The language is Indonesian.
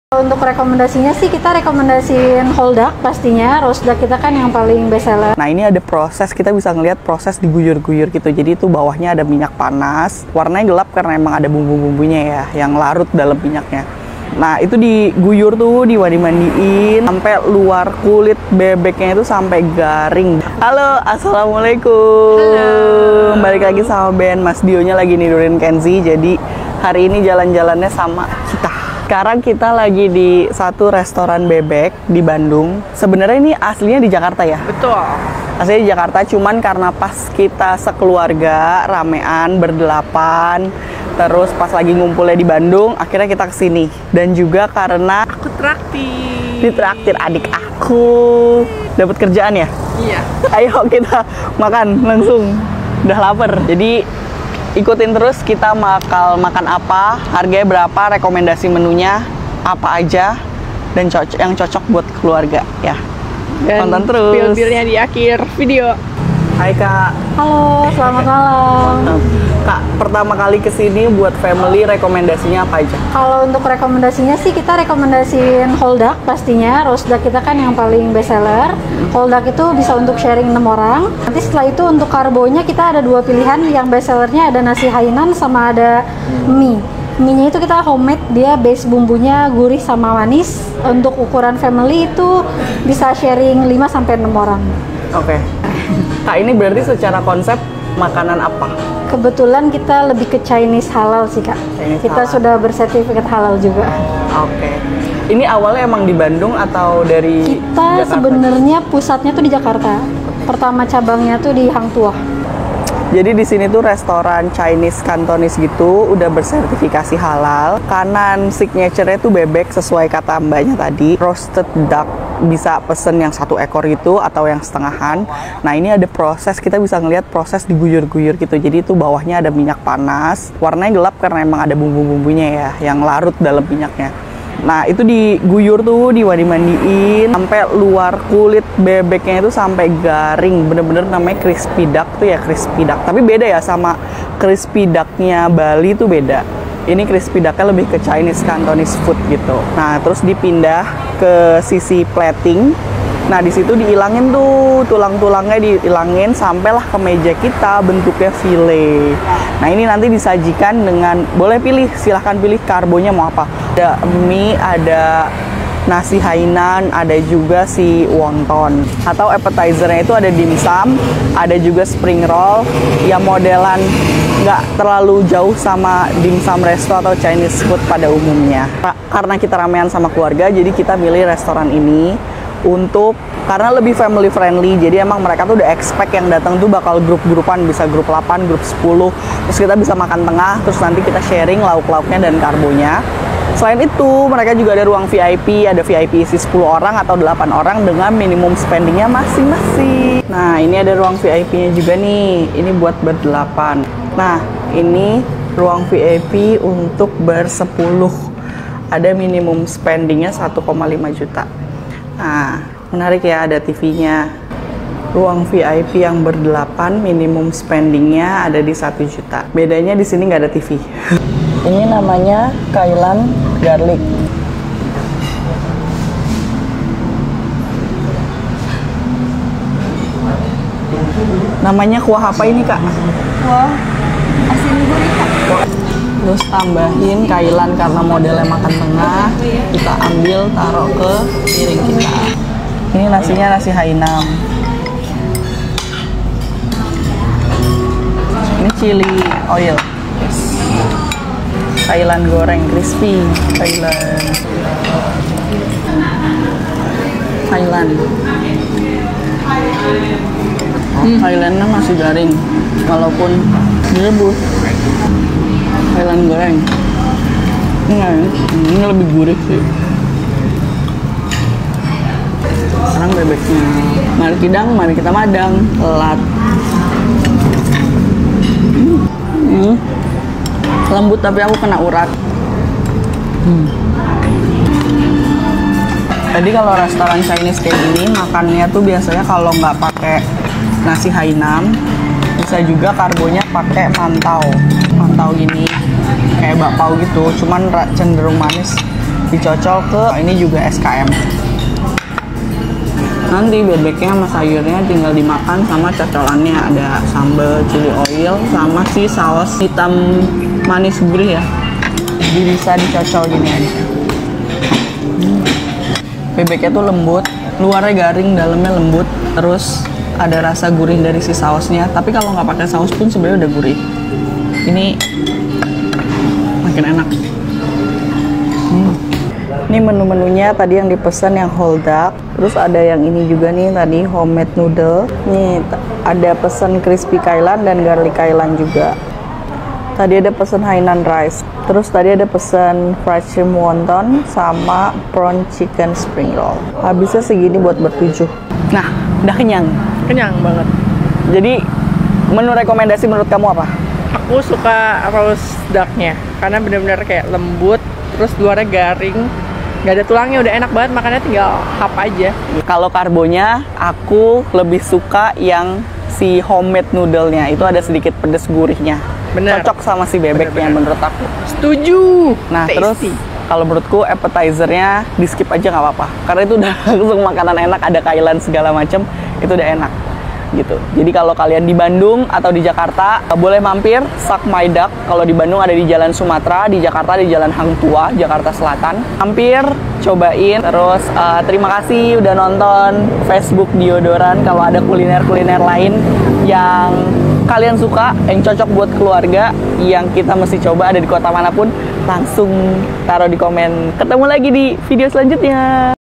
Untuk rekomendasinya sih kita rekomendasiin Holdak pastinya. Roast duck kita kan yang paling best seller. Nah ini ada proses, kita bisa ngelihat proses diguyur-guyur gitu. Jadi itu bawahnya ada minyak panas, warnanya gelap karena emang ada bumbu-bumbunya ya, yang larut dalam minyaknya. Nah itu diguyur tuh, dimandi-mandiin sampai luar kulit bebeknya itu sampai garing. Halo, assalamualaikum. Halo. Balik lagi sama Ben, Mas Dionya lagi nidurin Kenzi. Jadi hari ini jalan-jalannya sama kita. Sekarang kita lagi di satu restoran bebek di Bandung. Sebenarnya ini aslinya di Jakarta ya? Betul. Aslinya di Jakarta, cuman karena pas kita sekeluarga ramean berdelapan, terus pas lagi ngumpulnya di Bandung, akhirnya kita kesini. Dan juga karena Aku traktir. ditraktir adik aku dapat kerjaan ya. Iya. Ayo kita makan langsung. Udah lapar. Jadi ikutin terus kita makan apa, harganya berapa, rekomendasi menunya apa aja, dan yang cocok buat keluarga ya. Dan tonton terus. Pil-pilnya di akhir video. Hai Kak. Halo, selamat malam. Kak, pertama kali kesini buat family, rekomendasinya apa aja? Kalau untuk rekomendasinya sih kita rekomendasiin Holdak pastinya. Roast duck kita kan yang paling best seller. Holdak itu bisa untuk sharing 6 orang. Nanti setelah itu untuk karbonya kita ada 2 pilihan. Yang best sellernya ada nasi Hainan sama ada mie. Mie-nya itu kita homemade, dia base bumbunya gurih sama manis. Untuk ukuran family itu bisa sharing 5-6 orang. Oke. Kak, ini berarti secara konsep makanan apa? Kebetulan kita lebih ke Chinese halal sih Kak. Chinese Kita halal. sudah bersertifikat halal juga. Oke. Ini awalnya emang di Bandung atau dari Kita Jakarta? sebenarnya pusatnya tuh di Jakarta. Pertama cabangnya tuh di Hang Tuah. Jadi di sini tuh restoran Chinese Cantonese gitu, udah bersertifikasi halal. Kanan signature-nya tuh bebek sesuai kata mbaknya tadi. Roasted duck, bisa pesen yang 1 ekor gitu atau yang setengahan. Nah ini ada proses, kita bisa ngelihat proses diguyur-guyur gitu. Jadi itu bawahnya ada minyak panas, warnanya gelap karena emang ada bumbu-bumbunya ya, yang larut dalam minyaknya. Nah itu diguyur tuh, dimandi-mandiin sampai luar kulit bebeknya itu sampai garing. Bener-bener namanya crispy duck tuh ya, crispy duck. Tapi beda ya sama crispy ducknya Bali tuh beda. Ini crispy ducknya lebih ke Chinese Cantonese food gitu. Nah terus dipindah ke sisi plating. Nah di situ diilangin tuh tulang-tulangnya, diilangin sampailah ke meja kita bentuknya file. Nah ini nanti disajikan dengan, boleh pilih, silahkan pilih karbonya mau apa. Ada mie, ada nasi Hainan, ada juga si wonton. Atau appetizernya itu ada dimsum, ada juga spring roll. Ya modelan nggak terlalu jauh sama dimsum resto atau Chinese food pada umumnya. Karena kita ramean sama keluarga, jadi kita milih restoran ini karena lebih family friendly. Jadi emang mereka tuh udah expect yang datang tuh bakal grup-grupan, bisa grup 8, grup 10. Terus kita bisa makan tengah, terus nanti kita sharing lauk-lauknya dan karbonya. Selain itu, mereka juga ada ruang VIP, ada VIP isi 10 orang atau 8 orang dengan minimum spendingnya masing-masing. Nah, ini ada ruang VIP-nya juga nih, ini buat ber-8. Nah, ini ruang VIP untuk ber-10. Ada minimum spendingnya 1,5 juta. Nah, menarik ya, ada TV-nya. Ruang VIP yang ber-8 minimum spendingnya ada di 1 juta. Bedanya di sini nggak ada TV. Ini namanya Kailan Garlic. Namanya kuah apa ini Kak? Wah, asin gurih Kak. Terus tambahin kailan karena modelnya makan tengah, kita ambil taruh ke piring kita. Ini nasinya nasi Hainan. Ini chili oil. Yes. Kailan goreng crispy, kailan. Kailan. Kailannya masih garing, walaupun direbus. Kailan goreng. Ini lebih gurih sih. Sekarang bebeknya. Mari kidang, mari kita madang. Telat. Lembut tapi aku kena urat. Jadi kalau restoran Chinese kayak gini makannya tuh biasanya kalau nggak pakai nasi Hainan, bisa juga karbonya pakai mantau gini kayak bakpao gitu, cuman cenderung manis dicocol ke ini juga SKM. Nanti bebeknya sama sayurnya tinggal dimakan sama cocolannya, ada sambal chili oil sama si saus hitam manis gurih ya. Jadi bisa dicocol gini aja. Bebeknya tuh lembut, luarnya garing, dalamnya lembut, terus ada rasa gurih dari si sausnya. Tapi kalau nggak pakai saus pun sebenarnya udah gurih. Ini makin enak. Ini menu-menunya tadi yang dipesan yang whole duck, terus ada yang ini juga nih tadi homemade noodle. Nih ada pesan crispy kailan dan garlic kailan juga. Tadi ada pesan Hainan rice, terus tadi ada pesan fried shrimp wonton sama prawn chicken spring roll. Habisnya segini buat bertujuh. Nah, udah kenyang. Kenyang banget. Jadi menu rekomendasi menurut kamu apa? Aku suka roast ducknya karena benar-benar kayak lembut, terus luarnya garing, nggak ada tulangnya, udah enak banget makannya, tinggal hap aja. Kalau karbonya, aku lebih suka yang si homemade noodle-nya. Itu ada sedikit pedes gurihnya. Bener. Cocok sama si bebeknya menurut aku. Setuju. Nah, Tasty. terus kalau menurutku appetizer-nya di skip aja nggak apa-apa. Karena itu udah langsung makanan enak, ada kailan segala macam, itu udah enak. Gitu. Jadi kalau kalian di Bandung atau di Jakarta boleh mampir Sak My Duck. Kalau di Bandung ada di Jalan Sumatera, di Jakarta di Jalan Hang Tuah, Jakarta Selatan. Mampir, cobain. Terus terima kasih udah nonton Facebook Diodoran. Kalau ada kuliner-kuliner lain yang kalian suka, yang cocok buat keluarga, yang kita mesti coba ada di kota manapun, langsung taruh di komen. Ketemu lagi di video selanjutnya.